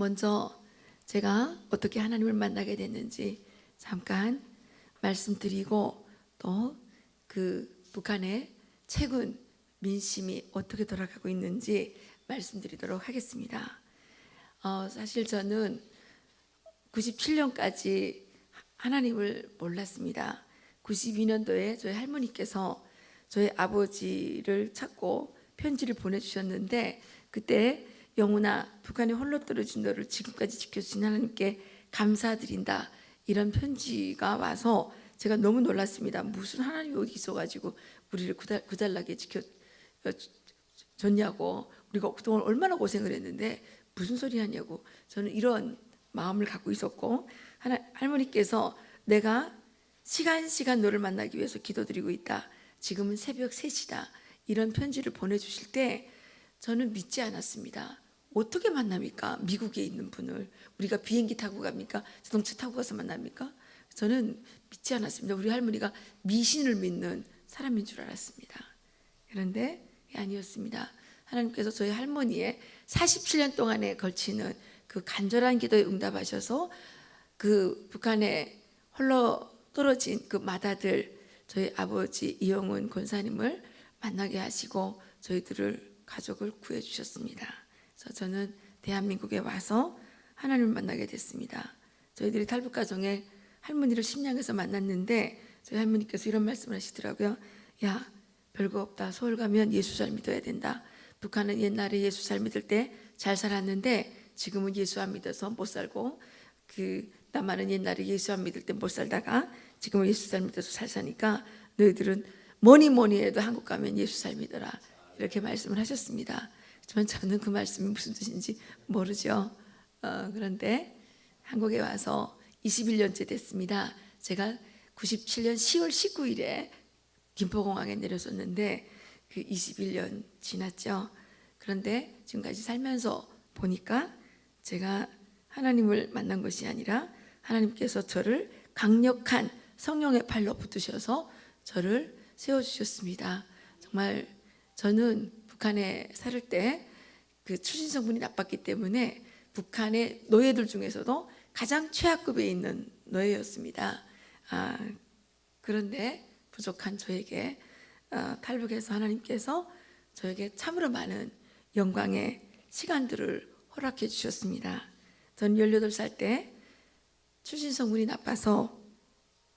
먼저 제가 어떻게 하나님을 만나게 됐는지 잠깐 말씀드리고 또 그 북한의 최근 민심이 어떻게 돌아가고 있는지 말씀드리도록 하겠습니다. 사실 저는 97년까지 하나님을 몰랐습니다. 92년도에 저희 할머니께서 저희 아버지를 찾고 편지를 보내주셨는데 그때 영훈아, 북한이 홀로 떨어진 너를 지금까지 지켜주신 하나님께 감사드린다, 이런 편지가 와서 제가 너무 놀랐습니다. 무슨 하나님이 어디 있어가지고 우리를 구달나게 지켜줬냐고, 우리가 그동안 얼마나 고생을 했는데 무슨 소리 하냐고, 저는 이런 마음을 갖고 있었고, 할머니께서 내가 시간 너를 만나기 위해서 기도드리고 있다, 지금은 새벽 3시다, 이런 편지를 보내주실 때 저는 믿지 않았습니다. 어떻게 만납니까? 미국에 있는 분을 우리가 비행기 타고 갑니까? 자동차 타고 가서 만납니까? 저는 믿지 않았습니다. 우리 할머니가 미신을 믿는 사람인 줄 알았습니다. 그런데 아니었습니다. 하나님께서 저희 할머니의 47년 동안에 걸치는 그 간절한 기도에 응답하셔서 그 북한에 홀로 떨어진 그 맏아들 저희 아버지 이영훈 권사님을 만나게 하시고 저희들을 가족을 구해주셨습니다. 그래서 저는 대한민국에 와서 하나님을 만나게 됐습니다. 저희들이 탈북가정에 할머니를 심양에서 만났는데 저희 할머니께서 이런 말씀을 하시더라고요. 야, 별거 없다. 서울 가면 예수 잘 믿어야 된다. 북한은 옛날에 예수 잘 믿을 때 잘 살았는데 지금은 예수 안 믿어서 못 살고, 그 남한은 옛날에 예수 안 믿을 때 못 살다가 지금은 예수 잘 믿어서 잘 사니까 너희들은 뭐니 해도 한국 가면 예수 잘 믿어라, 이렇게 말씀을 하셨습니다. 하지만 저는 그 말씀이 무슨 뜻인지 모르죠. 그런데 한국에 와서 21년째 됐습니다. 제가 97년 10월 19일에 김포공항에 내렸었는데 그 21년 지났죠. 그런데 지금까지 살면서 보니까 제가 하나님을 만난 것이 아니라 하나님께서 저를 강력한 성령의 팔로 붙드셔서 저를 세워주셨습니다. 정말 저는 북한에 살 때 그 출신성분이 나빴기 때문에 북한의 노예들 중에서도 가장 최하급에 있는 노예였습니다. 그런데 부족한 저에게 탈북해서 하나님께서 저에게 참으로 많은 영광의 시간들을 허락해 주셨습니다. 저는 18살 때 출신성분이 나빠서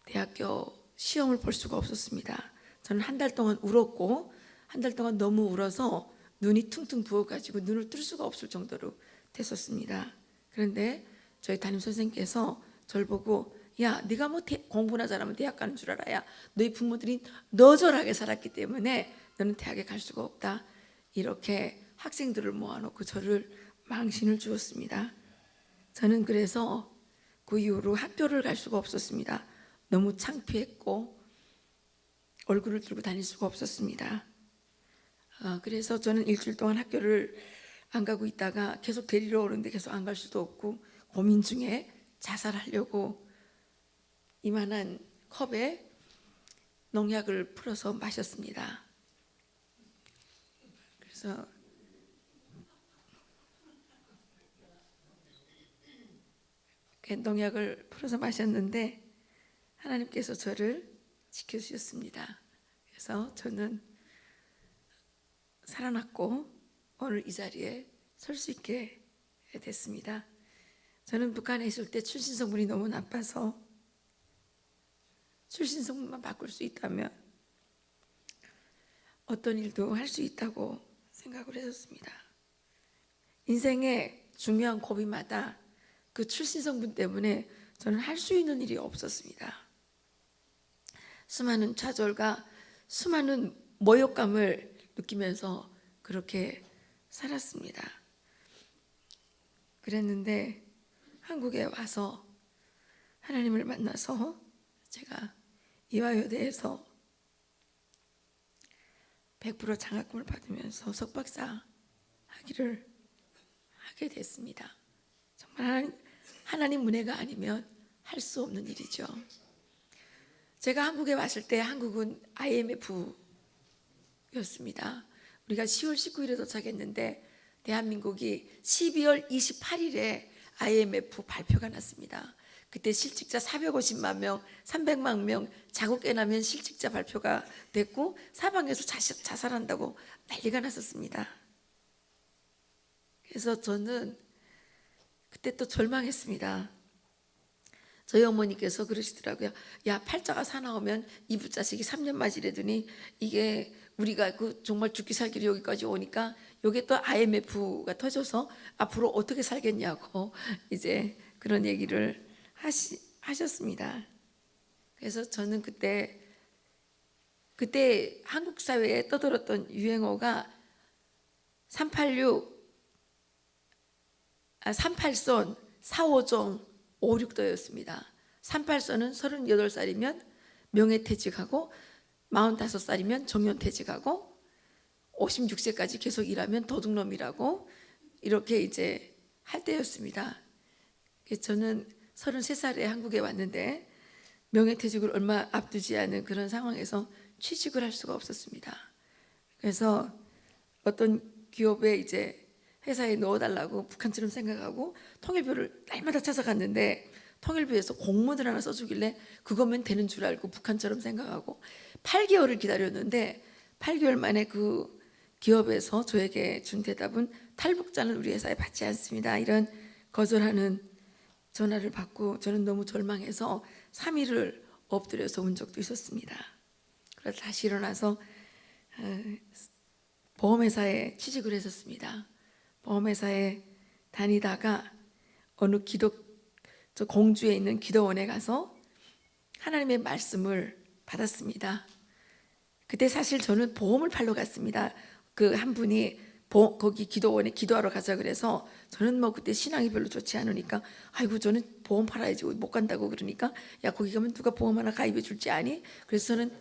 대학교 시험을 볼 수가 없었습니다. 저는 한 달 동안 울었고, 한 달 동안 너무 울어서 눈이 퉁퉁 부어가지고 눈을 뜰 수가 없을 정도로 됐었습니다. 그런데 저희 담임 선생님께서 저를 보고, 야, 네가 뭐 공부나 잘하면 대학 가는 줄 알아. 야, 너희 부모들이 너절하게 살았기 때문에 너는 대학에 갈 수가 없다, 이렇게 학생들을 모아놓고 저를 망신을 주었습니다. 저는 그래서 그 이후로 학교를 갈 수가 없었습니다. 너무 창피했고 얼굴을 들고 다닐 수가 없었습니다. 그래서 저는 일주일 동안 학교를 안 가고 있다가 계속 데리러 오는데 계속 안 갈 수도 없고 고민 중에 자살하려고 이만한 컵에 농약을 풀어서 마셨습니다. 그래서 농약을 풀어서 마셨는데 하나님께서 저를 지켜주셨습니다. 그래서 저는 살아났고 오늘 이 자리에 설 수 있게 됐습니다. 저는 북한에 있을 때 출신성분이 너무 나빠서 출신성분만 바꿀 수 있다면 어떤 일도 할 수 있다고 생각을 했었습니다. 인생의 중요한 고비마다 그 출신성분 때문에 저는 할 수 있는 일이 없었습니다. 수많은 좌절과 수많은 모욕감을 느끼면서 그렇게 살았습니다. 그랬는데 한국에 와서 하나님을 만나서 제가 이화여대에서 100% 장학금을 받으면서 석박사 학위를 하게 됐습니다. 정말 하나님 은혜가 아니면 할 수 없는 일이죠. 제가 한국에 왔을 때 한국은 IMF였습니다. 우리가 10월 19일에 도착했는데 대한민국이 12월 28일에 IMF 발표가 났습니다. 그때 실직자 450만 명, 300만 명 자국에 나면 실직자 발표가 됐고 사방에서 자살한다고 난리가 났었습니다. 그래서 저는 그때 또 절망했습니다. 저희 어머니께서 그러시더라고요. 야, 팔자가 사나우면 이부자식이 3년 맞이래더니 이게 우리가 그 정말 죽기 살기로 여기까지 오니까 요게 또 IMF가 터져서 앞으로 어떻게 살겠냐고 이제 그런 얘기를 하셨습니다. 그래서 저는 그때 한국 사회에 떠들었던 유행어가 38선, 4호종, 5,6도였습니다. 38선은 38살이면 명예퇴직하고 45살이면 정년퇴직하고 56세까지 계속 일하면 도둑놈이라고 이렇게 이제 할 때였습니다. 저는 33살에 한국에 왔는데 명예퇴직을 얼마 앞두지 않은 그런 상황에서 취직을 할 수가 없었습니다. 그래서 어떤 기업에 이제 회사에 넣어달라고 북한처럼 생각하고 통일부를 날마다 찾아갔는데 통일부에서 공문을 하나 써주길래 그거면 되는 줄 알고 북한처럼 생각하고 8개월을 기다렸는데 8개월 만에 그 기업에서 저에게 준 대답은 탈북자는 우리 회사에 받지 않습니다. 이런 거절하는 전화를 받고 저는 너무 절망해서 3일을 엎드려서 온 적도 있었습니다. 그래서 다시 일어나서 보험회사에 취직을 했었습니다. 보험회사에 다니다가 어느 저 공주에 있는 기도원에 가서 하나님의 말씀을 받았습니다. 그때 사실 저는 보험을 팔러 갔습니다. 그 한 분이 거기 기도원에 기도하러 가자 그래서 저는 뭐 그때 신앙이 별로 좋지 않으니까 아이고 저는 보험 팔아야지 못 간다고 그러니까 야 거기 가면 누가 보험 하나 가입해 줄지 아니? 그래서 저는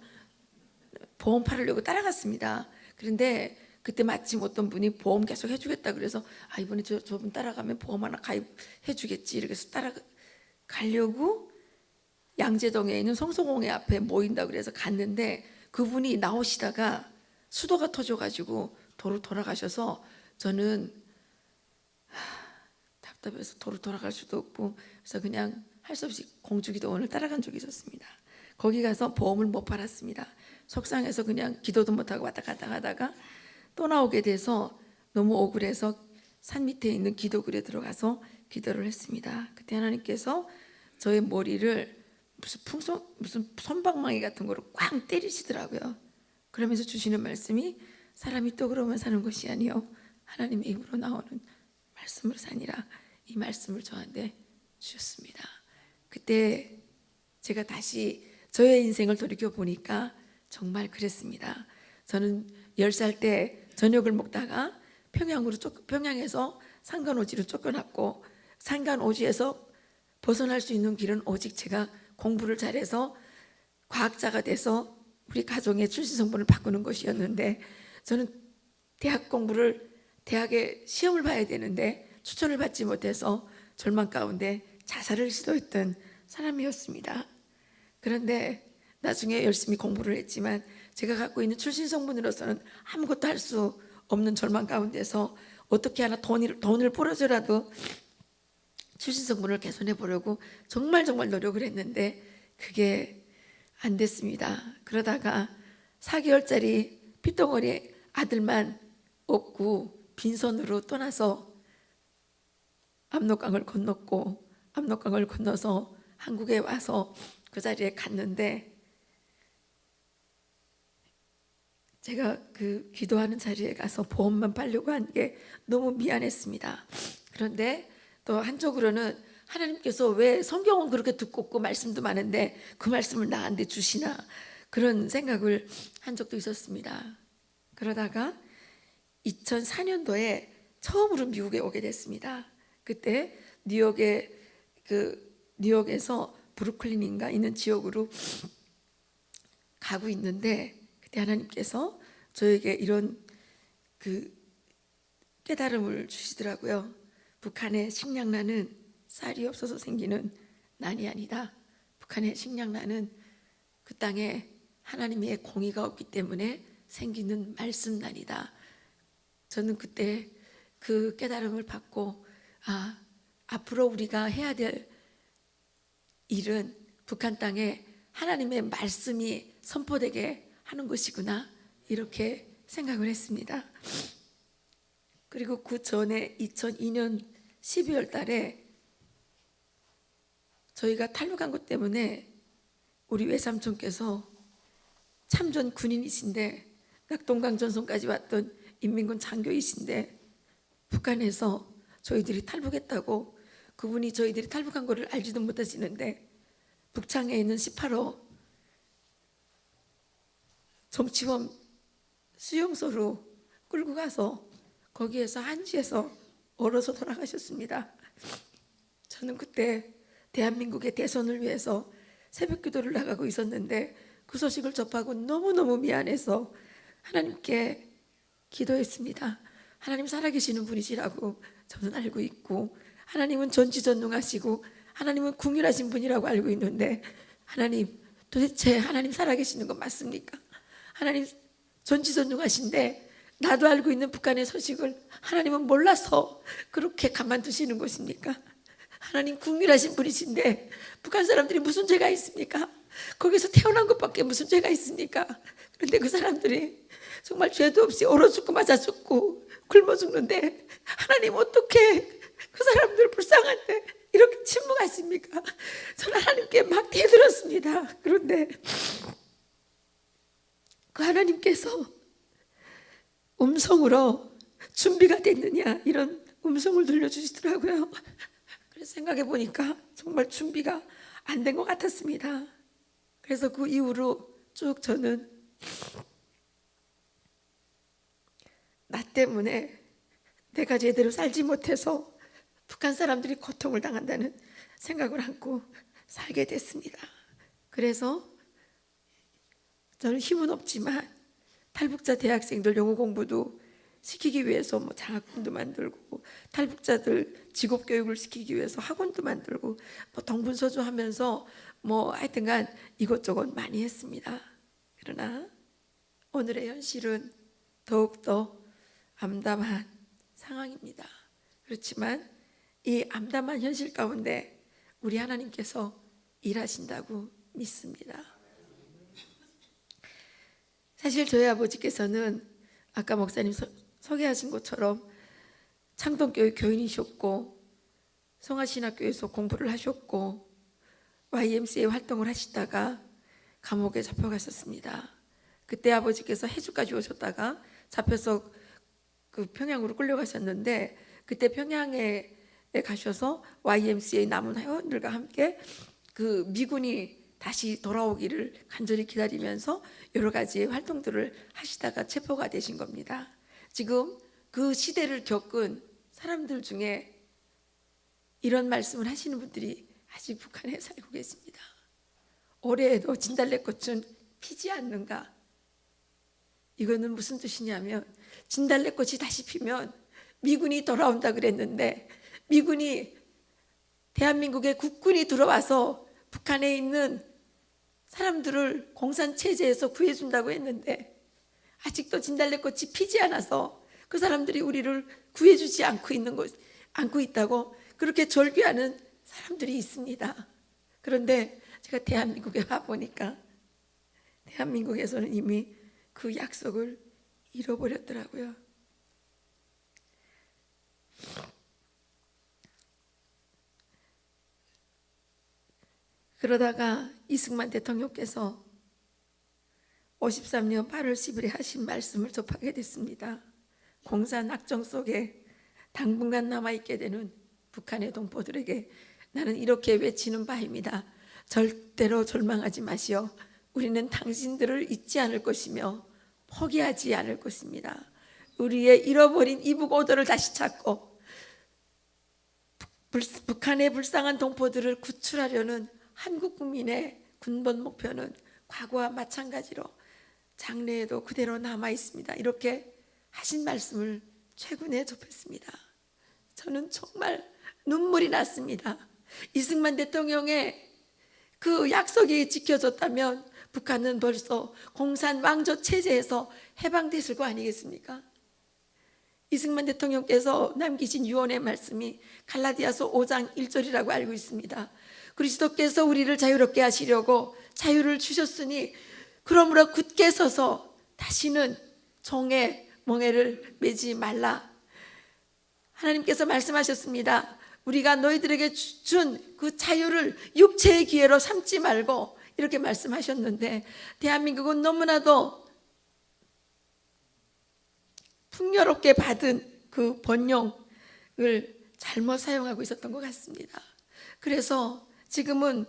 보험 팔으려고 따라갔습니다. 그런데 그때 마침 어떤 분이 보험 계속 해주겠다 그래서 이번에 저분 따라가면 보험 하나 가입해 주겠지 이렇게 해서 따라가려고 양재동에 있는 성소공회 앞에 모인다 그래서 갔는데 그분이 나오시다가 수도가 터져가지고 도로 돌아가셔서 저는 답답해서 도로 돌아갈 수도 없고 그래서 그냥 할 수 없이 공주기도원을 따라간 적이 있었습니다. 거기 가서 보험을 못 팔았습니다. 속상해서 그냥 기도도 못하고 왔다 갔다 하다가 또 나오게 돼서 너무 억울해서 산 밑에 있는 기도굴에 들어가서 기도를 했습니다. 그때 하나님께서 저의 머리를 무슨 손방망이 같은 거로 꽝 때리시더라고요. 그러면서 주시는 말씀이 사람이 떡으로만 사는 것이 아니요 하나님의 입으로 나오는 말씀으로 사니라. 이 말씀을 저한테 주셨습니다. 그때 제가 다시 저의 인생을 돌이켜 보니까 정말 그랬습니다. 저는 10살 때 저녁을 먹다가 평양에서 상간오지로 쫓겨났고 상간오지에서 벗어날 수 있는 길은 오직 제가 공부를 잘해서 과학자가 돼서 우리 가정의 출신성분을 바꾸는 것이었는데 저는 대학에 시험을 봐야 되는데 추천을 받지 못해서 절망 가운데 자살을 시도했던 사람이었습니다. 그런데 나중에 열심히 공부를 했지만 제가 갖고 있는 출신성분으로서는 아무것도 할 수 없는 절망 가운데서 어떻게 하나 돈을 벌어서라도 출신성분을 개선해 보려고 정말 노력을 했는데 그게 안 됐습니다. 그러다가 4개월짜리 핏덩어리 아들만 업고 빈손으로 떠나서 압록강을 건너서 한국에 와서 그 자리에 갔는데 제가 그 기도하는 자리에 가서 보험만 팔려고 한 게 너무 미안했습니다. 그런데 또 한쪽으로는 하나님께서 왜 성경은 그렇게 두껍고 말씀도 많은데 그 말씀을 나한테 주시나 그런 생각을 한 적도 있었습니다. 그러다가 2004년도에 처음으로 미국에 오게 됐습니다. 그때 뉴욕에서 브루클린인가 있는 지역으로 가고 있는데 그때 하나님께서 저에게 이런 깨달음을 주시더라고요. 북한의 식량난은 쌀이 없어서 생기는 난이 아니다. 북한의 식량난은 그 땅에 하나님의 공의가 없기 때문에 생기는 말씀난이다. 저는 그때 그 깨달음을 받고 앞으로 우리가 해야 될 일은 북한 땅에 하나님의 말씀이 선포되게 하는 것이구나, 이렇게 생각을 했습니다. 그리고 그 전에 2002년 12월 달에 저희가 탈북한 것 때문에 우리 외삼촌께서 참전 군인이신데 낙동강 전선까지 왔던 인민군 장교이신데 북한에서 저희들이 탈북했다고, 그분이 저희들이 탈북한 거를 알지도 못하시는데 북창에 있는 18호 정치원 수용소로 끌고 가서 거기에서 한지에서 얼어서 돌아가셨습니다. 저는 그때 대한민국의 대선을 위해서 새벽 기도를 나가고 있었는데 그 소식을 접하고 너무너무 미안해서 하나님께 기도했습니다. 하나님 살아계시는 분이시라고 저는 알고 있고, 하나님은 전지전능하시고 하나님은 궁휼하신 분이라고 알고 있는데, 하나님 도대체 하나님 살아계시는 건 맞습니까? 하나님 전지전능하신데 나도 알고 있는 북한의 소식을 하나님은 몰라서 그렇게 가만두시는 것입니까? 하나님 궁휼하신 분이신데 북한 사람들이 무슨 죄가 있습니까? 거기서 태어난 것밖에 무슨 죄가 있습니까? 그런데 그 사람들이 정말 죄도 없이 얼어 죽고 맞아 죽고 굶어 죽는데 하나님 어떻게 그 사람들 불쌍한데 이렇게 침묵하십니까? 저는 하나님께 막 대들었습니다. 그런데 그 하나님께서 음성으로 준비가 됐느냐, 이런 음성을 들려주시더라고요. 그래서 생각해 보니까 정말 준비가 안 된 것 같았습니다. 그래서 그 이후로 쭉 저는 나 때문에 내가 제대로 살지 못해서 북한 사람들이 고통을 당한다는 생각을 안고 살게 됐습니다. 그래서 저는 힘은 없지만 탈북자 대학생들 영어 공부도 시키기 위해서 뭐 장학금도 만들고, 탈북자들 직업 교육을 시키기 위해서 학원도 만들고, 뭐 동분서주 하면서 뭐 하여튼간 이것저것 많이 했습니다. 그러나 오늘의 현실은 더욱더 암담한 상황입니다. 그렇지만 이 암담한 현실 가운데 우리 하나님께서 일하신다고 믿습니다. 사실 저희 아버지께서는 아까 목사님 소개하신 것처럼 창동교회 교인이셨고 성화신학교에서 공부를 하셨고 YMCA 활동을 하시다가 감옥에 잡혀가셨습니다. 그때 아버지께서 해주까지 오셨다가 잡혀서 그 평양으로 끌려가셨는데, 그때 평양에 가셔서 YMCA 남은 회원들과 함께 그 미군이 다시 돌아오기를 간절히 기다리면서 여러 가지 활동들을 하시다가 체포가 되신 겁니다. 지금 그 시대를 겪은 사람들 중에 이런 말씀을 하시는 분들이 아직 북한에 살고 계십니다. 올해에도 진달래꽃은 피지 않는가? 이거는 무슨 뜻이냐면, 진달래꽃이 다시 피면 미군이 돌아온다 그랬는데 미군이, 대한민국의 국군이 들어와서 북한에 있는 사람들을 공산체제에서 구해준다고 했는데 아직도 진달래꽃이 피지 않아서 그 사람들이 우리를 구해주지 않고 있다고 그렇게 절규하는 사람들이 있습니다. 그런데 제가 대한민국에 와보니까 대한민국에서는 이미 그 약속을 잃어버렸더라고요. 그러다가 이승만 대통령께서 53년 8월 10일에 하신 말씀을 접하게 됐습니다. 공산 악정 속에 당분간 남아있게 되는 북한의 동포들에게 나는 이렇게 외치는 바입니다. 절대로 절망하지 마시오. 우리는 당신들을 잊지 않을 것이며 포기하지 않을 것입니다. 우리의 잃어버린 이북 오도를 다시 찾고 북한의 불쌍한 동포들을 구출하려는 한국 국민의 군번 목표는 과거와 마찬가지로 장래에도 그대로 남아 있습니다. 이렇게 하신 말씀을 최근에 접했습니다. 저는 정말 눈물이 났습니다. 이승만 대통령의 그 약속이 지켜졌다면 북한은 벌써 공산 왕조 체제에서 해방됐을 거 아니겠습니까? 이승만 대통령께서 남기신 유언의 말씀이 갈라디아서 5장 1절이라고 알고 있습니다. 그리스도께서 우리를 자유롭게 하시려고 자유를 주셨으니 그러므로 굳게 서서 다시는 종의 멍에를 매지 말라. 하나님께서 말씀하셨습니다. 우리가 너희들에게 준 그 자유를 육체의 기회로 삼지 말고 이렇게 말씀하셨는데, 대한민국은 너무나도 풍요롭게 받은 그 번영을 잘못 사용하고 있었던 것 같습니다. 그래서 지금은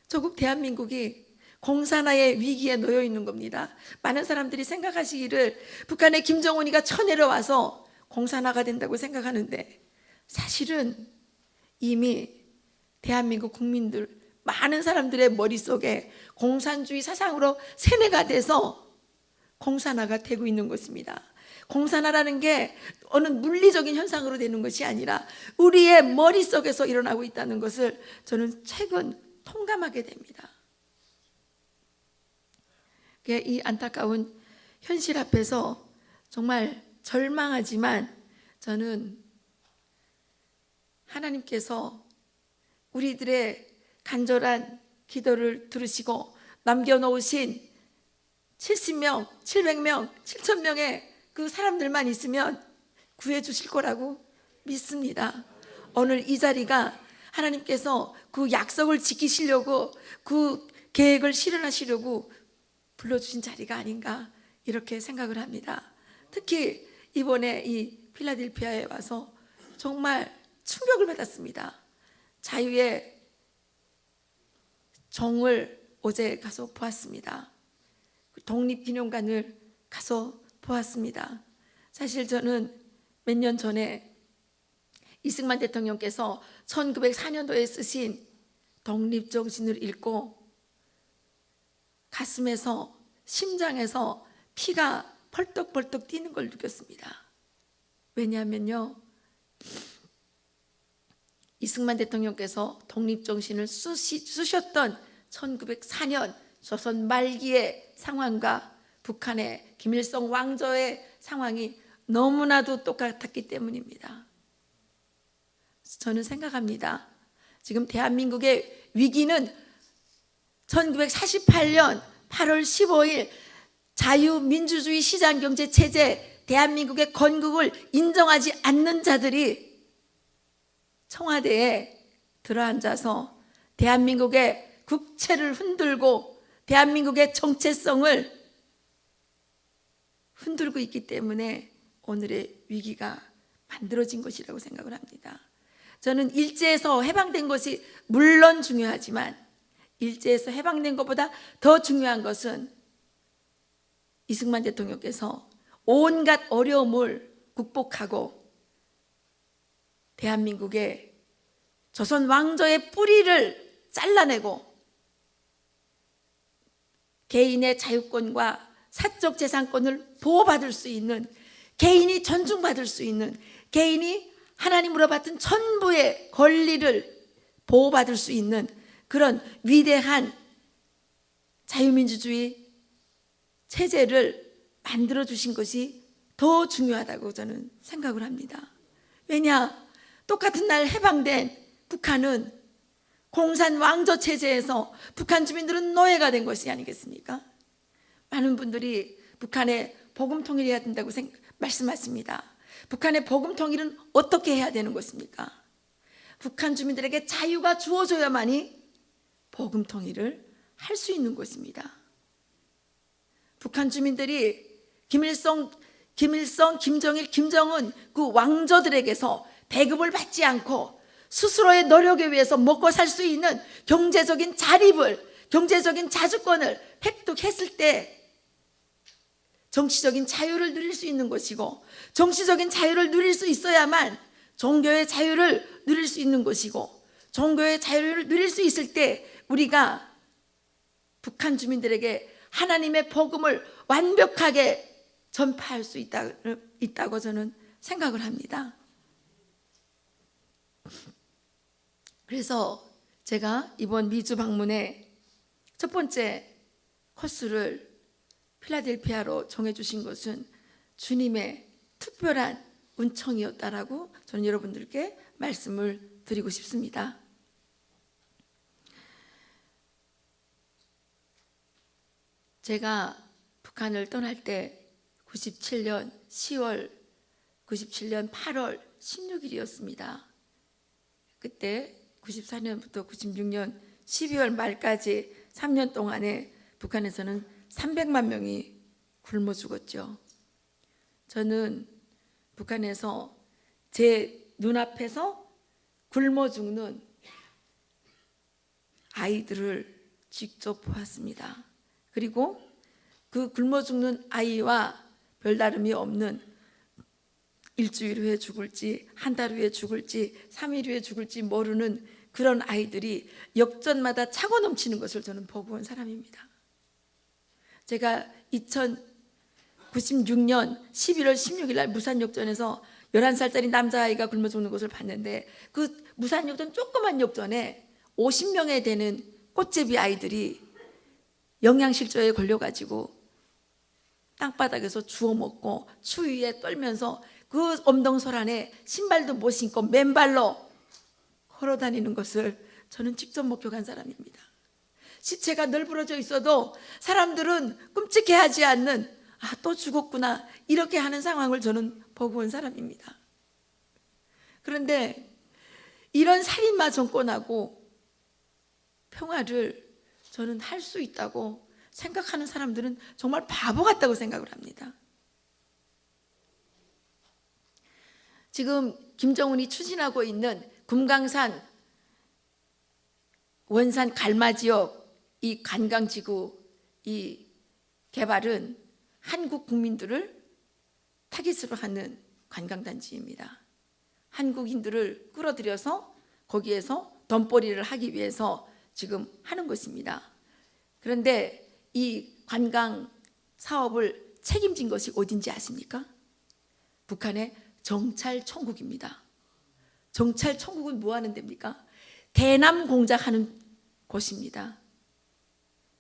조국 대한민국이 공산화의 위기에 놓여 있는 겁니다. 많은 사람들이 생각하시기를 북한의 김정은이가 쳐내려와서 공산화가 된다고 생각하는데, 사실은 이미 대한민국 국민들 많은 사람들의 머릿속에 공산주의 사상으로 세뇌가 돼서 공산화가 되고 있는 것입니다. 공산화라는 게 어느 물리적인 현상으로 되는 것이 아니라 우리의 머릿속에서 일어나고 있다는 것을 저는 최근 통감하게 됩니다. 이 안타까운 현실 앞에서 정말 절망하지만, 저는 하나님께서 우리들의 간절한 기도를 들으시고 남겨놓으신 70명, 700명, 7,000명의 그 사람들만 있으면 구해주실 거라고 믿습니다. 오늘 이 자리가 하나님께서 그 약속을 지키시려고, 그 계획을 실현하시려고 불러주신 자리가 아닌가 이렇게 생각을 합니다. 특히 이번에 이 필라델피아에 와서 정말 충격을 받았습니다. 자유의 정을 어제 가서 보았습니다. 독립기념관을 가서 보았습니다. 사실 저는 몇 년 전에 이승만 대통령께서 1904년도에 쓰신 독립정신을 읽고 가슴에서, 심장에서 피가 펄떡펄떡 뛰는 걸 느꼈습니다. 왜냐하면요, 이승만 대통령께서 독립정신을 쓰셨던 1904년 조선 말기의 상황과 북한의 김일성 왕조의 상황이 너무나도 똑같았기 때문입니다. 저는 생각합니다. 지금 대한민국의 위기는 1948년 8월 15일 자유민주주의 시장경제체제 대한민국의 건국을 인정하지 않는 자들이 청와대에 들어앉아서 대한민국의 국채를 흔들고 대한민국의 정체성을 흔들고 있기 때문에 오늘의 위기가 만들어진 것이라고 생각을 합니다. 저는 일제에서 해방된 것이 물론 중요하지만, 일제에서 해방된 것보다 더 중요한 것은 이승만 대통령께서 온갖 어려움을 극복하고 대한민국의 조선 왕조의 뿌리를 잘라내고 개인의 자유권과 사적 재산권을 보호받을 수 있는, 개인이 존중받을 수 있는, 개인이 하나님으로 받은 천부의 권리를 보호받을 수 있는 그런 위대한 자유민주주의 체제를 만들어 주신 것이 더 중요하다고 저는 생각을 합니다. 왜냐? 똑같은 날 해방된 북한은 공산 왕조 체제에서 북한 주민들은 노예가 된 것이 아니겠습니까? 많은 분들이 북한의 복음 통일해야 된다고 말씀하십니다. 북한의 복음 통일은 어떻게 해야 되는 것입니까? 북한 주민들에게 자유가 주어져야만이 복음 통일을 할 수 있는 것입니다. 북한 주민들이 김일성, 김정일, 김정은 그 왕조들에게서 배급을 받지 않고 스스로의 노력에 의해서 먹고 살 수 있는 경제적인 자립을, 경제적인 자주권을 획득했을 때 정치적인 자유를 누릴 수 있는 것이고, 정치적인 자유를 누릴 수 있어야만 종교의 자유를 누릴 수 있는 것이고, 종교의 자유를 누릴 수 있을 때 우리가 북한 주민들에게 하나님의 복음을 완벽하게 전파할 수 있다고 저는 생각을 합니다. 그래서 제가 이번 미주 방문에 첫 번째 코스를 필라델피아로 정해주신 것은 주님의 특별한 운청이었다라고 저는 여러분들께 말씀을 드리고 싶습니다. 제가 북한을 떠날 때 97년 10월, 97년 8월 16일이었습니다. 그때 94년부터 96년 12월 말까지 3년 동안에 북한에서는 300만 명이 굶어 죽었죠. 저는 북한에서 제 눈앞에서 굶어 죽는 아이들을 직접 보았습니다. 그리고 그 굶어 죽는 아이와 별다름이 없는 일주일 후에 죽을지, 한 달 후에 죽을지, 3일 후에 죽을지 모르는 그런 아이들이 역전마다 차고 넘치는 것을 저는 보고 온 사람입니다. 제가 2096년 11월 16일 날 무산역전에서 11살짜리 남자아이가 굶어 죽는 것을 봤는데, 그 무산역전 조그만 역전에 50명에 되는 꽃제비 아이들이 영양실조에 걸려가지고 땅바닥에서 주워 먹고 추위에 떨면서 그 엄동설안에 신발도 못 신고 맨발로 걸어다니는 것을 저는 직접 목격한 사람입니다. 시체가 널브러져 있어도 사람들은 끔찍해하지 않는, 또 죽었구나, 이렇게 하는 상황을 저는 보고 온 사람입니다. 그런데 이런 살인마 정권하고 평화를 저는 할 수 있다고 생각하는 사람들은 정말 바보 같다고 생각을 합니다. 지금 김정은이 추진하고 있는 금강산 원산 갈마 지역 이 관광지구 이 개발은 한국 국민들을 타깃으로 하는 관광단지입니다. 한국인들을 끌어들여서 거기에서 돈벌이를 하기 위해서 지금 하는 것입니다. 그런데 이 관광 사업을 책임진 것이 어딘지 아십니까? 북한의 정찰총국입니다. 정찰총국은 뭐 하는 데입니까? 대남 공작하는 곳입니다.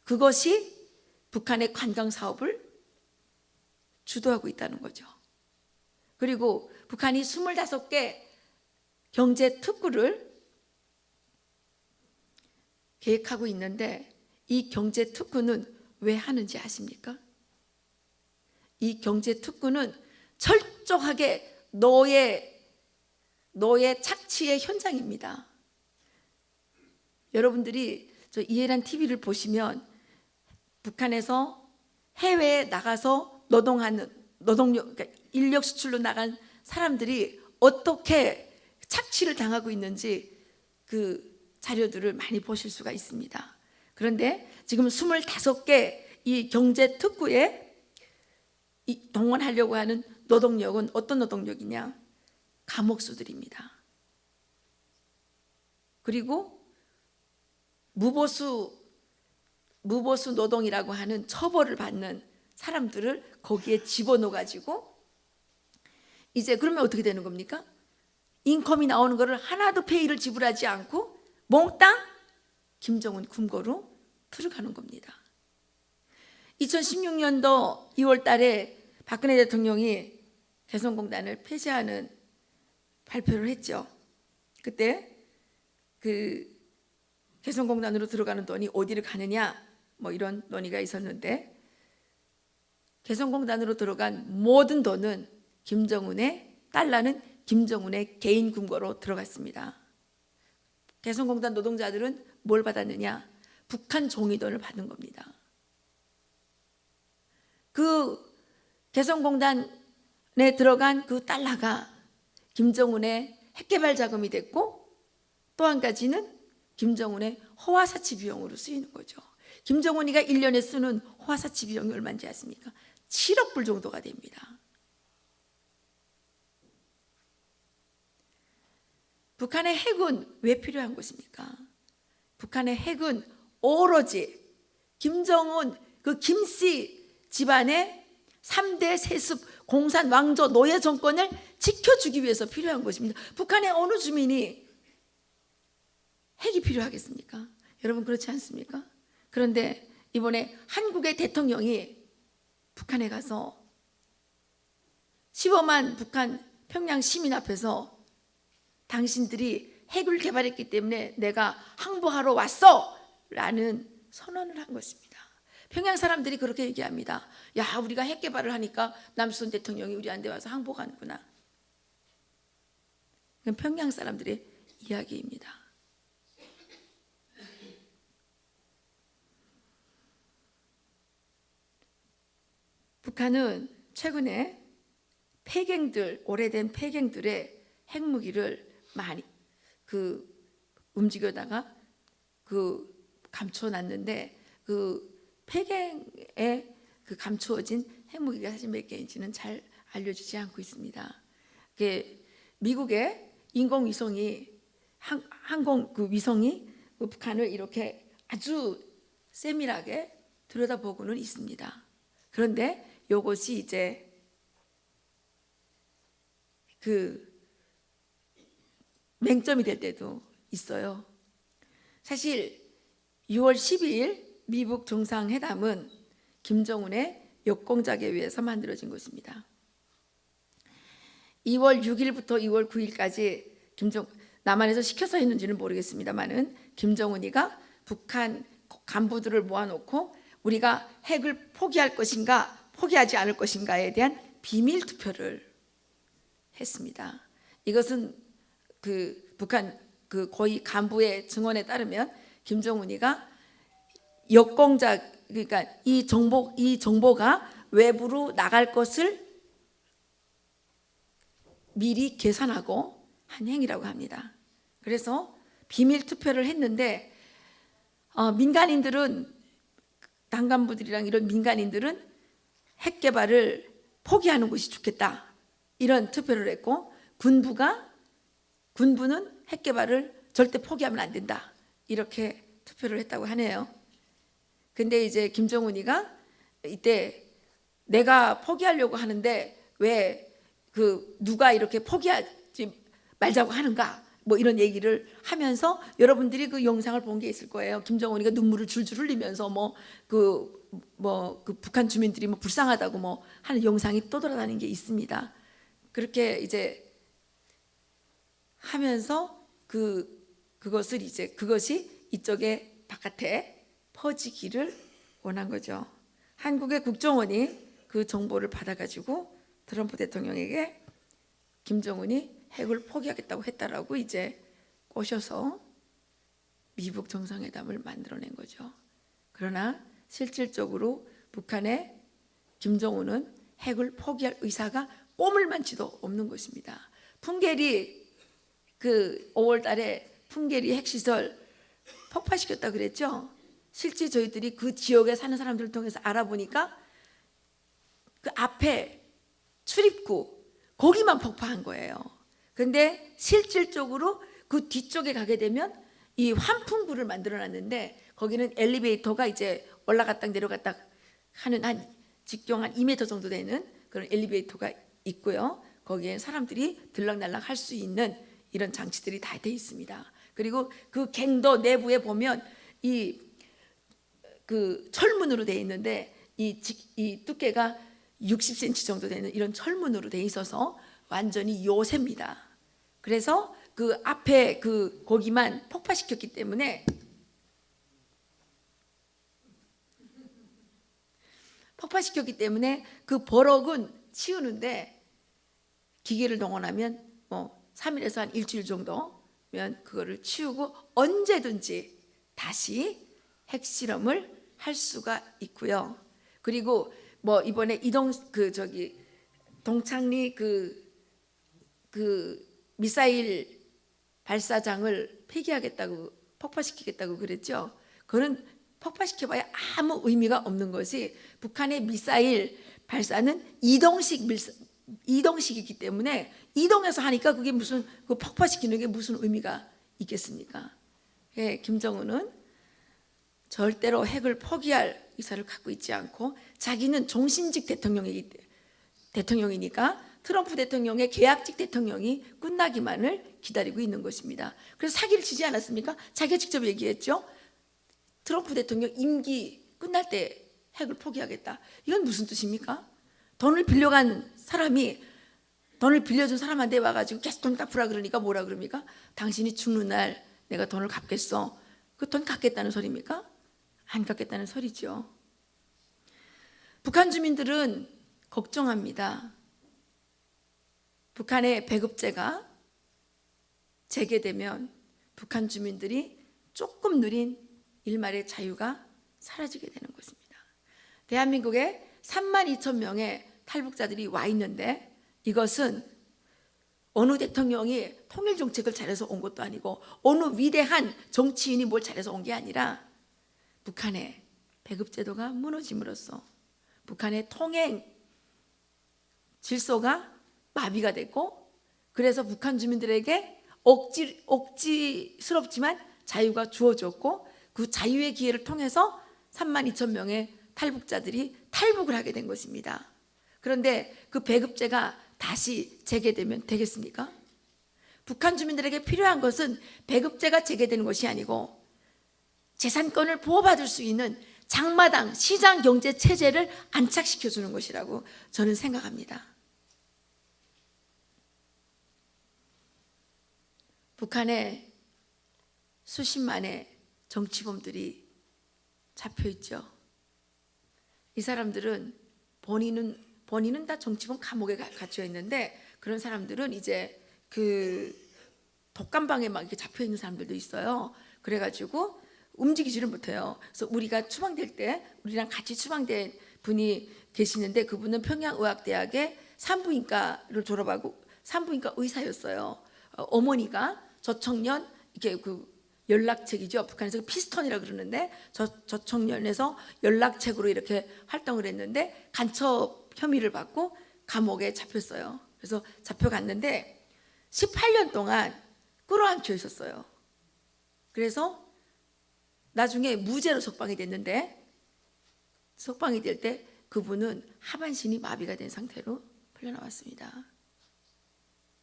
그것이 북한의 관광 사업을 주도하고 있다는 거죠. 그리고 북한이 25개 경제 특구를 계획하고 있는데, 이 경제 특구는 왜 하는지 아십니까? 이 경제 특구는 철저하게 노예 착취의 현장입니다. 여러분들이 저 이해란 TV를 보시면 북한에서 해외에 나가서 노동하는 그러니까 인력 수출로 나간 사람들이 어떻게 착취를 당하고 있는지 그 자료들을 많이 보실 수가 있습니다. 그런데 지금 25개 이 경제 특구에 동원하려고 하는 노동력은 어떤 노동력이냐? 감옥수들입니다. 그리고 무보수 노동이라고 하는 처벌을 받는 사람들을 거기에 집어넣어 가지고, 이제 그러면 어떻게 되는 겁니까? 인컴이 나오는 거를 하나도 페이를 지불하지 않고 몽땅 김정은 궁궐로 들어가는 겁니다. 2016년도 2월 달에 박근혜 대통령이 개성공단을 폐지하는 발표를 했죠. 그때 그 개성공단으로 들어가는 돈이 어디를 가느냐, 뭐 이런 논의가 있었는데, 개성공단으로 들어간 모든 돈은 달러는 김정은의 개인 궁궐로 들어갔습니다. 개성공단 노동자들은 뭘 받았느냐? 북한 종이돈을 받은 겁니다. 그 개성공단에 들어간 그 달러가 김정은의 핵개발 자금이 됐고, 또 한 가지는 김정은의 허와사치 비용으로 쓰이는 거죠. 김정은이가 1년에 쓰는 허와사치 비용이 얼마인지 아십니까? 7억 불 정도가 됩니다. 북한의 핵은 왜 필요한 것입니까? 북한의 핵은 오로지 김정은 그 김씨 집안의 3대 세습 공산 왕조 노예 정권을 지켜주기 위해서 필요한 것입니다. 북한의 어느 주민이 핵이 필요하겠습니까? 여러분 그렇지 않습니까? 그런데 이번에 한국의 대통령이 북한에 가서 15만 북한 평양 시민 앞에서 당신들이 핵을 개발했기 때문에 내가 항복하러 왔어! 라는 선언을 한 것입니다. 평양 사람들이 그렇게 얘기합니다. 야, 우리가 핵 개발을 하니까 남순 대통령이 우리한테 와서 항복하는구나. 그건 평양 사람들의 이야기입니다. 북한은 최근에 폐갱들, 오래된 폐갱들의 핵무기를 많이 움직여다가 감춰놨는데 폐갱에 감추어진 핵무기가 사실 몇 개인지는 잘 알려지지 않고 있습니다. 미국의 인공위성이 항공 위성이 북한을 이렇게 아주 세밀하게 들여다보고는 있습니다. 그런데 이것이 이제 맹점이 될 때도 있어요. 사실 6월 12일 미북 정상회담은 김정은의 역공작에 의해서 만들어진 것입니다. 2월 6일부터 2월 9일까지 남한에서 시켜서 했는지는 모르겠습니다만은 김정은이가 북한 간부들을 모아놓고 우리가 핵을 포기할 것인가 포기하지 않을 것인가에 대한 비밀 투표를 했습니다. 이것은 북한 고위 간부의 증언에 따르면 김정은이가 역공작, 그러니까 이 정보가 외부로 나갈 것을 미리 계산하고 한 행위라고 합니다. 그래서 비밀 투표를 했는데 민간인들은 당간부들이랑 이런 민간인들은 핵 개발을 포기하는 것이 좋겠다 이런 투표를 했고 군부는 핵 개발을 절대 포기하면 안 된다 이렇게 투표를 했다고 하네요. 근데 이제 김정은이가 이때 내가 포기하려고 하는데 왜 누가 이렇게 포기하지 말자고 하는가 뭐 이런 얘기를 하면서 여러분들이 그 영상을 본 게 있을 거예요. 김정은이가 눈물을 줄줄 흘리면서 북한 주민들이 불쌍하다고 하는 영상이 떠돌아다니는 게 있습니다. 그렇게 이제 하면서 그것이 이쪽에 바깥에 퍼지기를 원한 거죠. 한국의 국정원이 그 정보를 받아가지고 트럼프 대통령에게 김정은이 핵을 포기하겠다고 했다라고 이제 꼬셔서 미북 정상회담을 만들어낸 거죠. 그러나 실질적으로 북한의 김정은은 핵을 포기할 의사가 꼬물만치도 없는 것입니다. 풍계리 5월 달에 풍계리 핵시설 폭파시켰다 그랬죠. 실제 저희들이 그 지역에 사는 사람들을 통해서 알아보니까 그 앞에 출입구 거기만 폭파한 거예요. 그런데 실질적으로 그 뒤쪽에 가게 되면 이 환풍구를 만들어놨는데 거기는 엘리베이터가 이제 올라갔다 내려갔다 하는 직경 한 2m 정도 되는 그런 엘리베이터가 있고요. 거기에 사람들이 들락날락 할 수 있는 이런 장치들이 다 돼 있습니다. 그리고 그 갱도 내부에 보면 철문으로 돼 있는데 이 두께가 60cm 정도 되는 이런 철문으로 돼 있어서 완전히 요새입니다. 그래서 그 앞에 거기만 폭파시켰기 때문에 그 버럭은 치우는데 기계를 동원하면 3일에서 한 일주일 정도면 그거를 치우고 언제든지 다시 핵실험을 할 수가 있고요. 그리고 이번에 동창리 미사일 발사장을 폐기하겠다고 폭파시키겠다고 그랬죠. 그거는 폭파시켜봐야 아무 의미가 없는 것이 북한의 미사일 발사는 이동식이기 때문에 이동해서 하니까 그게 무슨 폭파시키는 게 무슨 의미가 있겠습니까? 김정은은 절대로 핵을 포기할 의사를 갖고 있지 않고 자기는 종신직 대통령이니까 트럼프 대통령의 계약직 대통령이 끝나기만을 기다리고 있는 것입니다. 그래서 사기를 치지 않았습니까? 자기가 직접 얘기했죠. 트럼프 대통령 임기 끝날 때 핵을 포기하겠다. 이건 무슨 뜻입니까? 돈을 빌려간 사람이 돈을 빌려준 사람한테 와가지고 계속 돈 갚으라 그러니까 뭐라 그럽니까? 당신이 죽는 날 내가 돈을 갚겠어. 그 돈 갚겠다는 소리입니까? 안 갚겠다는 소리죠. 북한 주민들은 걱정합니다. 북한의 배급제가 재개되면 북한 주민들이 조금 누린 일말의 자유가 사라지게 되는 것입니다. 대한민국에 32,000명의 탈북자들이 와 있는데 이것은 어느 대통령이 통일 정책을 잘해서 온 것도 아니고 어느 위대한 정치인이 뭘 잘해서 온 게 아니라 북한의 배급제도가 무너짐으로써 북한의 통행 질서가 마비가 됐고, 그래서 북한 주민들에게 억지스럽지만 자유가 주어졌고, 그 자유의 기회를 통해서 32,000명의 탈북자들이 탈북을 하게 된 것입니다. 그런데 그 배급제가 다시 재개되면 되겠습니까? 북한 주민들에게 필요한 것은 배급제가 재개되는 것이 아니고 재산권을 보호받을 수 있는 장마당 시장 경제 체제를 안착시켜 주는 것이라고 저는 생각합니다. 북한에 수십만의 정치범들이 잡혀 있죠. 이 사람들은 본인은 다 정치범 감옥에 갇혀 있는데, 그런 사람들은 이제 그 독감방에 막 이렇게 잡혀 있는 사람들도 있어요. 그래가지고 움직이지를 못해요. 그래서 우리가 추방될 때 우리랑 같이 추방된 분이 계시는데, 그분은 평양의학대학의 산부인과를 졸업하고 산부인과 의사였어요. 어머니가 저청년 이렇게 그 연락책이죠. 북한에서 피스톤이라 그러는데 저청년에서 연락책으로 이렇게 활동을 했는데 간첩 혐의를 받고 감옥에 잡혔어요. 그래서 잡혀갔는데 18년 동안 끌어안혀 있었어요. 그래서 나중에 무죄로 석방이 됐는데, 석방이 될 때 그분은 하반신이 마비가 된 상태로 풀려나왔습니다.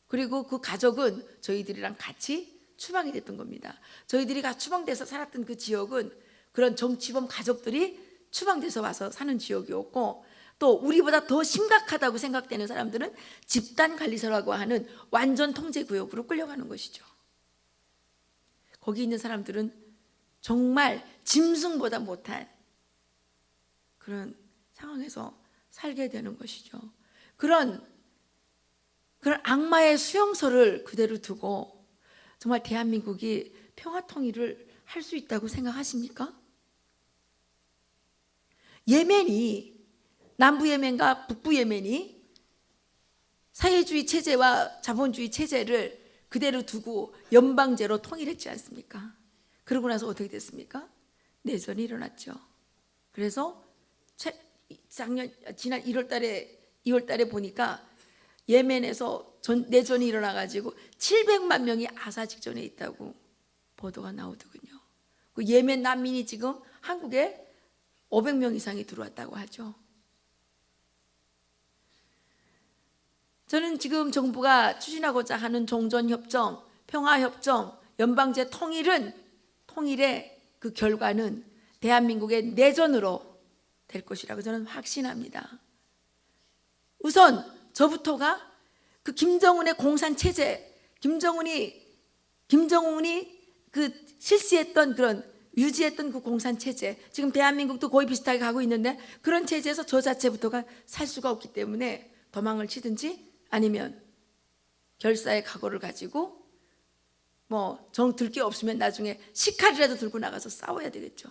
그리고 그 가족은 저희들이랑 같이 추방이 됐던 겁니다. 저희들이 추방돼서 살았던 그 지역은 그런 정치범 가족들이 추방돼서 와서 사는 지역이었고, 또 우리보다 더 심각하다고 생각되는 사람들은 집단관리소라고 하는 완전 통제구역으로 끌려가는 것이죠. 거기 있는 사람들은 정말 짐승보다 못한 그런 상황에서 살게 되는 것이죠. 그런 악마의 수용소를 그대로 두고 정말 대한민국이 평화통일을 할 수 있다고 생각하십니까? 예멘이, 남부 예멘과 북부 예멘이 사회주의 체제와 자본주의 체제를 그대로 두고 연방제로 통일했지 않습니까? 그러고 나서 어떻게 됐습니까? 내전이 일어났죠. 그래서 지난 2월달에 보니까 예멘에서 내전이 일어나가지고 700만 명이 아사 직전에 있다고 보도가 나오더군요. 그 예멘 난민이 지금 한국에 500명 이상이 들어왔다고 하죠. 저는 지금 정부가 추진하고자 하는 종전협정, 평화협정, 연방제 통일의 그 결과는 대한민국의 내전으로 될 것이라고 저는 확신합니다. 우선 저부터가 그 김정은의 공산 체제, 김정은이 그 실시했던 그런 유지했던 그 공산 체제, 지금 대한민국도 거의 비슷하게 가고 있는데, 그런 체제에서 저 자체부터가 살 수가 없기 때문에 도망을 치든지 아니면 결사의 각오를 가지고 뭐 정 들 게 없으면 나중에 식칼이라도 들고 나가서 싸워야 되겠죠.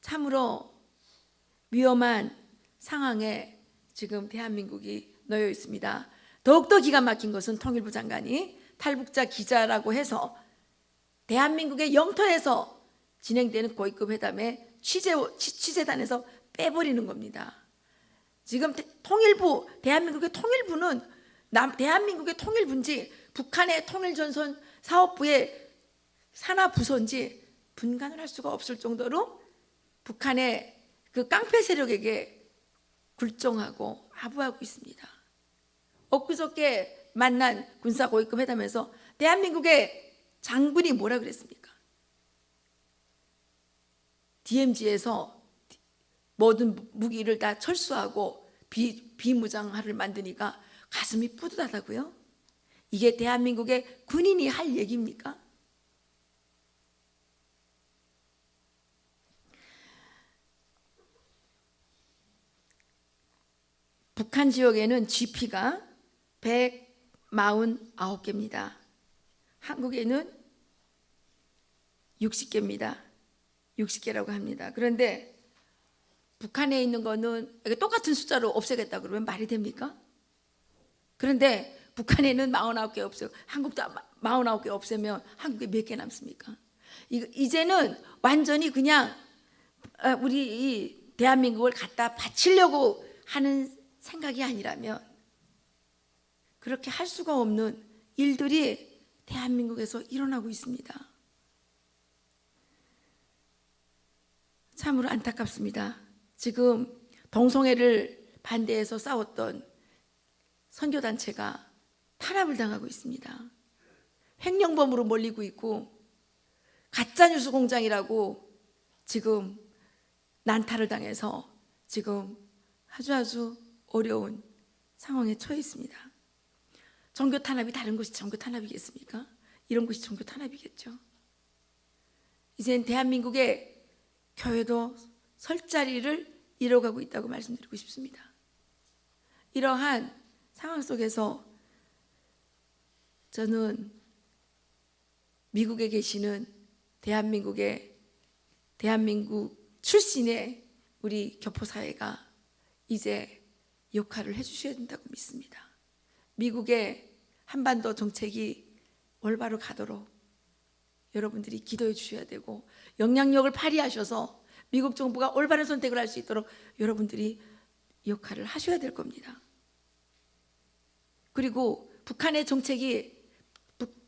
참으로 위험한 상황에 지금 대한민국이 놓여 있습니다. 더욱더 기가 막힌 것은 통일부 장관이 탈북자 기자라고 해서 대한민국의 영토에서 진행되는 고위급 회담에 취재단에서 빼버리는 겁니다. 지금 대한민국의 통일부는 대한민국의 통일부인지 북한의 통일전선 사업부의 산하부서인지 분간을 할 수가 없을 정도로 북한의 그 깡패 세력에게 굴종하고 아부하고 있습니다. 엊그저께 만난 군사 고위급 회담에서 대한민국의 장군이 뭐라 그랬습니까? DMZ에서 모든 무기를 다 철수하고 비무장화를 만드니까 가슴이 뿌듯하다고요? 이게 대한민국의 군인이 할 얘기입니까? 북한 지역에는 GP가 149개입니다. 한국에는 60개입니다. 60개라고 합니다. 그런데 북한에 있는 거는 똑같은 숫자로 없애겠다 그러면 말이 됩니까? 그런데 북한에는 49개 없어요. 한국도 49개 없애면 한국에 몇 개 남습니까? 이제는 완전히 그냥 우리 이 대한민국을 갖다 바치려고 하는 생각이 아니라면 그렇게 할 수가 없는 일들이 대한민국에서 일어나고 있습니다. 참으로 안타깝습니다. 지금 동성애를 반대해서 싸웠던 선교단체가 탄압을 당하고 있습니다. 횡령범으로 몰리고 있고 가짜뉴스 공장이라고 지금 난타를 당해서 지금 아주 어려운 상황에 처해 있습니다. 종교 탄압이 다른 것이 종교 탄압이겠습니까? 이런 것이 종교 탄압이겠죠. 이젠 대한민국의 교회도 설 자리를 잃어가고 있다고 말씀드리고 싶습니다. 이러한 상황 속에서 저는 미국에 계시는 대한민국 출신의 우리 교포사회가 이제 역할을 해주셔야 된다고 믿습니다. 미국의 한반도 정책이 올바로 가도록 여러분들이 기도해 주셔야 되고 영향력을 발휘하셔서 미국 정부가 올바른 선택을 할 수 있도록 여러분들이 역할을 하셔야 될 겁니다. 그리고 북한의 정책이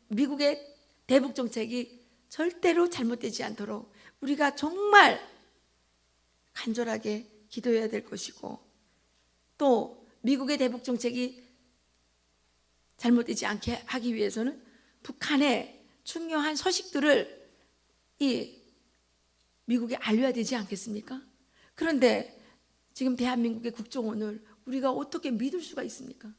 미국의 대북 정책이 절대로 잘못되지 않도록 우리가 정말 간절하게 기도해야 될 것이고 또 미국의 대북 정책이 잘못되지 않게 하기 위해서는 북한의 중요한 서식들을 이 미국에 알려야 되지 않겠습니까? 그런데 지금 대한민국의 국정원을 우리가 어떻게 믿을 수가 있습니까?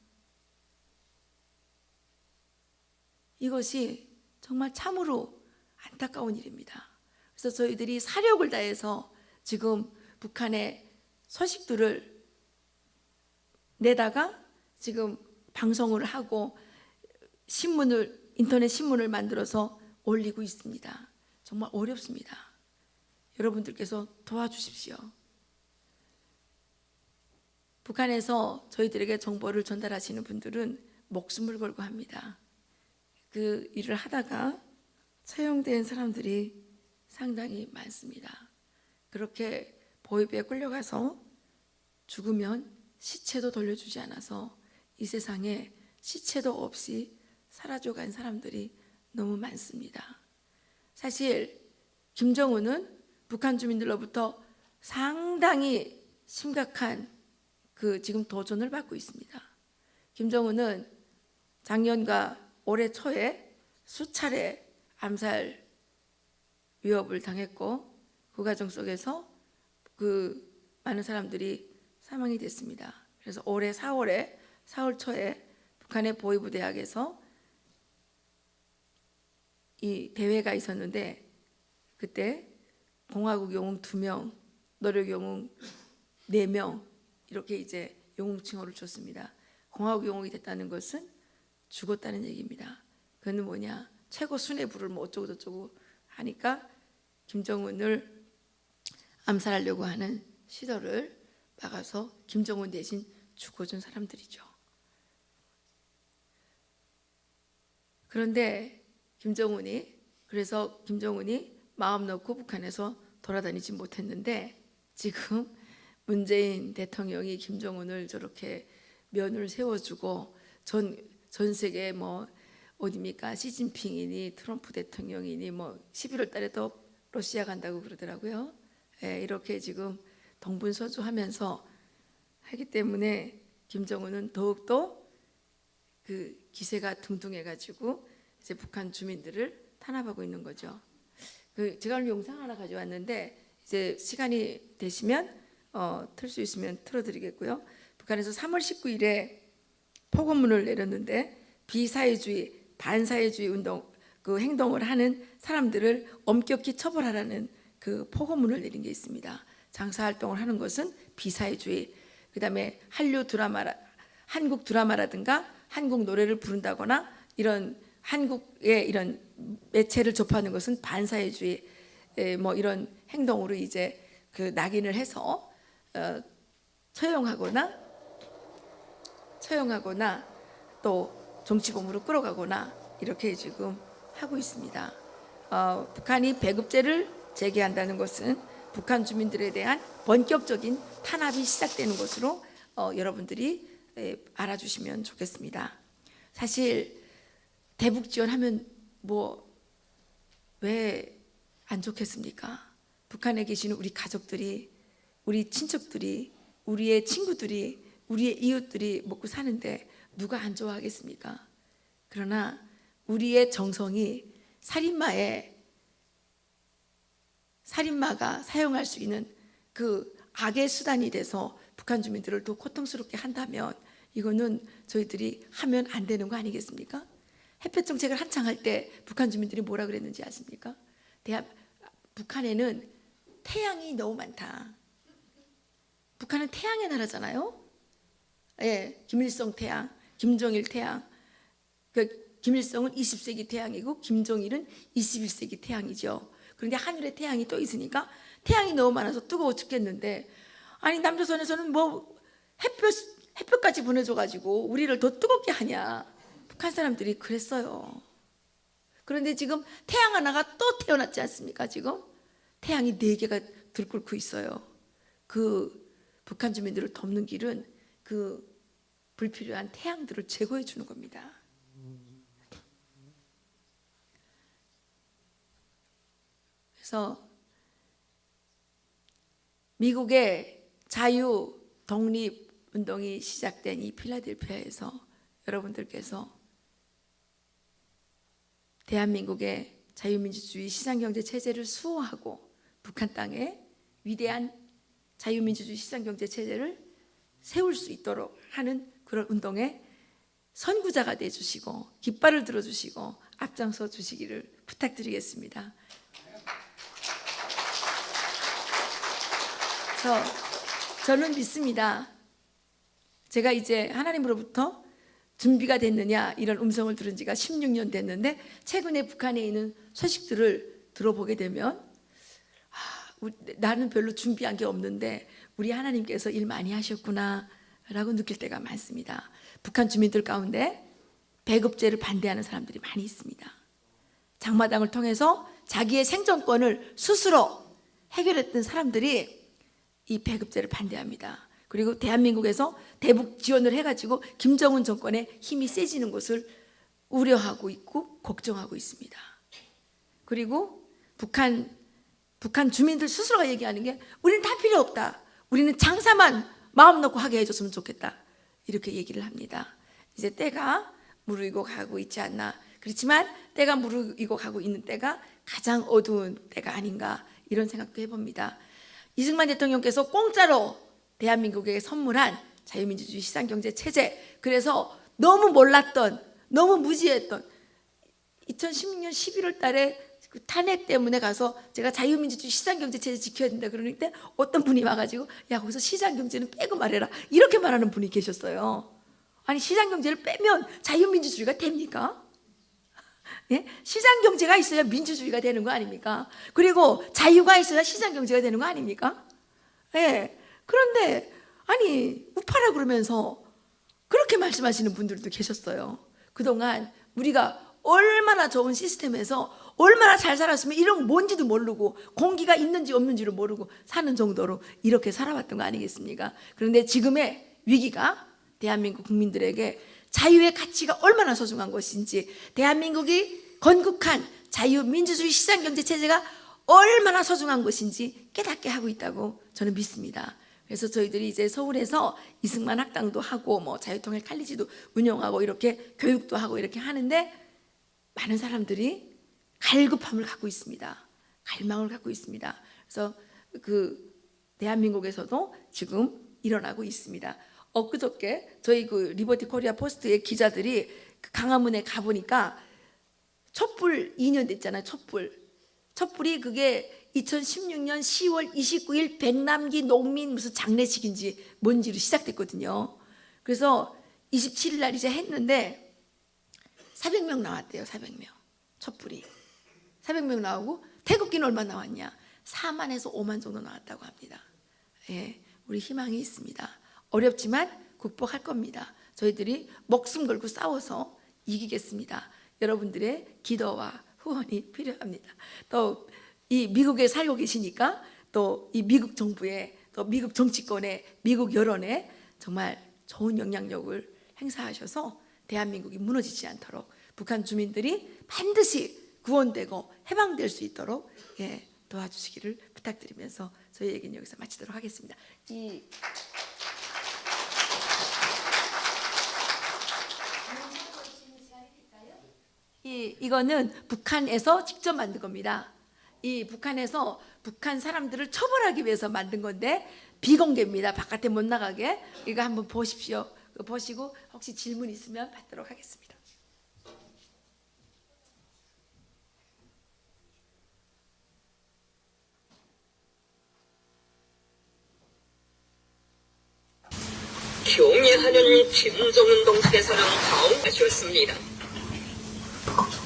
이것이 정말 참으로 안타까운 일입니다. 그래서 저희들이 사력을 다해서 지금 북한의 서식들을 내다가 지금 방송을 하고 인터넷 신문을 만들어서 올리고 있습니다. 정말 어렵습니다. 여러분들께서 도와주십시오. 북한에서 저희들에게 정보를 전달하시는 분들은 목숨을 걸고 합니다. 그 일을 하다가 처형된 사람들이 상당히 많습니다. 그렇게 보위부에 끌려가서 죽으면 시체도 돌려주지 않아서 이 세상에 시체도 없이 사라져간 사람들이 너무 많습니다. 사실 김정은은 북한 주민들로부터 상당히 심각한 지금 도전을 받고 있습니다. 김정은은 작년과 올해 초에 수차례 암살 위협을 당했고 그 과정 속에서 많은 사람들이 사망이 됐습니다. 그래서 올해 4월 초에 북한의 보위부 대학에서 이 대회가 있었는데 그때 공화국 영웅 2명, 노력 영웅 4명 이렇게 이제 영웅 칭호를 줬습니다. 공화국 영웅이 됐다는 것은 죽었다는 얘기입니다. 그는 뭐냐? 최고 수뇌부를 뭐 어쩌고 저쩌고 하니까 김정은을 암살하려고 하는 시도를 막아서 김정은 대신 죽어준 사람들이죠. 그런데 그래서 김정은이 마음 놓고 북한에서 돌아다니지 못했는데 지금 문재인 대통령이 김정은을 저렇게 면을 세워주고 전 세계 뭐 어디입니까? 시진핑이니 트럼프 대통령이니 뭐 11월 달에 또 러시아 간다고 그러더라고요. 이렇게 지금 동분서주하면서 하기 때문에 김정은은 더욱더 그 기세가 등등해가지고 이제 북한 주민들을 탄압하고 있는 거죠. 제가 오늘 영상 하나 가져왔는데 이제 시간이 되시면 틀 수 있으면 틀어드리겠고요. 북한에서 3월 19일에 포고문을 내렸는데 비사회주의, 반사회주의 운동 그 행동을 하는 사람들을 엄격히 처벌하라는 그 포고문을 내린 게 있습니다. 장사 활동을 하는 것은 비사회주의, 그다음에 한국 드라마라든가 한국 노래를 부른다거나 이런 한국의 이런 매체를 접하는 것은 반사회주의, 뭐 이런 행동으로 이제 그 낙인을 해서 처형하거나 또 정치범으로 끌어가거나 이렇게 지금 하고 있습니다. 북한이 배급제를 재개한다는 것은 북한 주민들에 대한 본격적인 탄압이 시작되는 것으로 여러분들이 알아주시면 좋겠습니다. 사실 대북 지원하면 뭐 왜 안 좋겠습니까? 북한에 계시는 우리 가족들이, 우리 친척들이, 우리의 친구들이, 우리의 이웃들이 먹고 사는데 누가 안 좋아하겠습니까? 그러나 우리의 정성이 살인마가 사용할 수 있는 그 악의 수단이 돼서 북한 주민들을 더 고통스럽게 한다면 이거는 저희들이 하면 안 되는 거 아니겠습니까? 햇볕 정책을 한창 할 때 북한 주민들이 뭐라 그랬는지 아십니까? 북한에는 태양이 너무 많다. 북한은 태양의 나라잖아요. 예, 김일성 태양, 김정일 태양. 그 김일성은 20세기 태양이고 김정일은 21세기 태양이죠. 그런데 하늘에 태양이 또 있으니까 태양이 너무 많아서 뜨거워 죽겠는데, 아니 남조선에서는 뭐 햇볕까지 보내줘가지고 우리를 더 뜨겁게 하냐. 북한 사람들이 그랬어요. 그런데 지금 태양 하나가 또 태어났지 않습니까? 지금 태양이 4개가 들끓고 있어요. 그 북한 주민들을 돕는 길은 그 불필요한 태양들을 제거해 주는 겁니다. 그래서 미국의 자유 독립 운동이 시작된 이 필라델피아에서 여러분들께서 대한민국의 자유민주주의 시장경제 체제를 수호하고 북한 땅에 위대한 자유민주주의 시장경제 체제를 세울 수 있도록 하는 그런 운동의 선구자가 되어주시고 깃발을 들어주시고 앞장서 주시기를 부탁드리겠습니다. 그래서 저는 믿습니다. 제가 이제 하나님으로부터 준비가 됐느냐 이런 음성을 들은 지가 16년 됐는데 최근에 북한에 있는 소식들을 들어보게 되면 나는 별로 준비한 게 없는데 우리 하나님께서 일 많이 하셨구나 라고 느낄 때가 많습니다. 북한 주민들 가운데 배급제를 반대하는 사람들이 많이 있습니다. 장마당을 통해서 자기의 생존권을 스스로 해결했던 사람들이 이 배급제를 반대합니다. 그리고 대한민국에서 대북 지원을 해가지고 김정은 정권의 힘이 세지는 것을 우려하고 있고 걱정하고 있습니다. 그리고 북한 주민들 스스로가 얘기하는 게 우리는 다 필요 없다. 우리는 장사만 마음 놓고 하게 해줬으면 좋겠다. 이렇게 얘기를 합니다. 이제 때가 무르익어 가고 있지 않나. 그렇지만 때가 무르익어 가고 있는 때가 가장 어두운 때가 아닌가 이런 생각도 해봅니다. 이승만 대통령께서 공짜로 대한민국에게 선물한 자유민주주의 시장경제 체제, 그래서 너무 몰랐던, 너무 무지했던 2016년 11월 달에 그 탄핵 때문에 가서 제가 자유민주주의 시장경제 체제 지켜야 된다 그러는데 어떤 분이 와가지고 야 거기서 시장경제는 빼고 말해라 이렇게 말하는 분이 계셨어요. 아니 시장경제를 빼면 자유민주주의가 됩니까? 예? 시장경제가 있어야 민주주의가 되는 거 아닙니까? 그리고 자유가 있어야 시장경제가 되는 거 아닙니까? 예. 그런데 아니 우파라 그러면서 그렇게 말씀하시는 분들도 계셨어요. 그동안 우리가 얼마나 좋은 시스템에서 얼마나 잘 살았으면 이런 거 뭔지도 모르고 공기가 있는지 없는지를 모르고 사는 정도로 이렇게 살아왔던 거 아니겠습니까? 그런데 지금의 위기가 대한민국 국민들에게 자유의 가치가 얼마나 소중한 것인지, 대한민국이 건국한 자유민주주의 시장경제 체제가 얼마나 소중한 것인지 깨닫게 하고 있다고 저는 믿습니다. 그래서 저희들이 이제 서울에서 이승만 학당도 하고 뭐 자유통일 칼리지도 운영하고 이렇게 교육도 하고 이렇게 하는데 많은 사람들이 갈급함을 갖고 있습니다. 갈망을 갖고 있습니다. 그래서 그 대한민국에서도 지금 일어나고 있습니다. 엊그저께 저희 그 리버티 코리아 포스트의 기자들이 그 강화문에 가보니까 촛불 2년 됐잖아요. 촛불이 그게 2016년 10월 29일 백남기 농민 무슨 장례식인지 뭔지로 시작됐거든요. 그래서 27일 날 이제 했는데 400명 나왔대요. 400명. 촛불이 400명 나오고 태극기는 얼마 나왔냐? 4만에서 5만 정도 나왔다고 합니다. 예, 우리 희망이 있습니다. 어렵지만 극복할 겁니다. 저희들이 목숨 걸고 싸워서 이기겠습니다. 여러분들의 기도와 후원이 필요합니다. 또 이 미국에 살고 계시니까 또 이 미국 정부에 또 미국 정치권에 미국 여론에 정말 좋은 영향력을 행사하셔서 대한민국이 무너지지 않도록 북한 주민들이 반드시 구원되고 해방될 수 있도록 도와주시기를 부탁드리면서 저희 얘기는 여기서 마치도록 하겠습니다. 이거는 북한에서 직접 만든 겁니다. 이 북한에서 북한 사람들을 처벌하기 위해서 만든 건데 비공개입니다. 바깥에 못 나가게. 이거 한번 보십시오. 보시고 혹시 질문 있으면 받도록 하겠습니다. 경애하는 김정은 동지께서는 다음하셨습니다.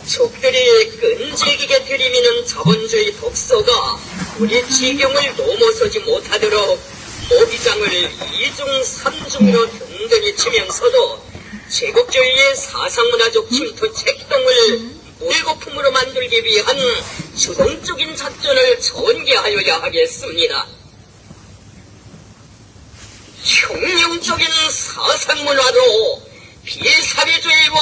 적들이 끈질기게 들이미는 자본주의 독서가 우리 지경을 넘어서지 못하도록 모기장을 2중 3중으로 든든히 치면서도 제국주의의 사상문화적 침투 책동을 물거품으로 만들기 위한 주동적인 작전을 전개하여야 하겠습니다. 혁명적인 사상문화로 비사회주의와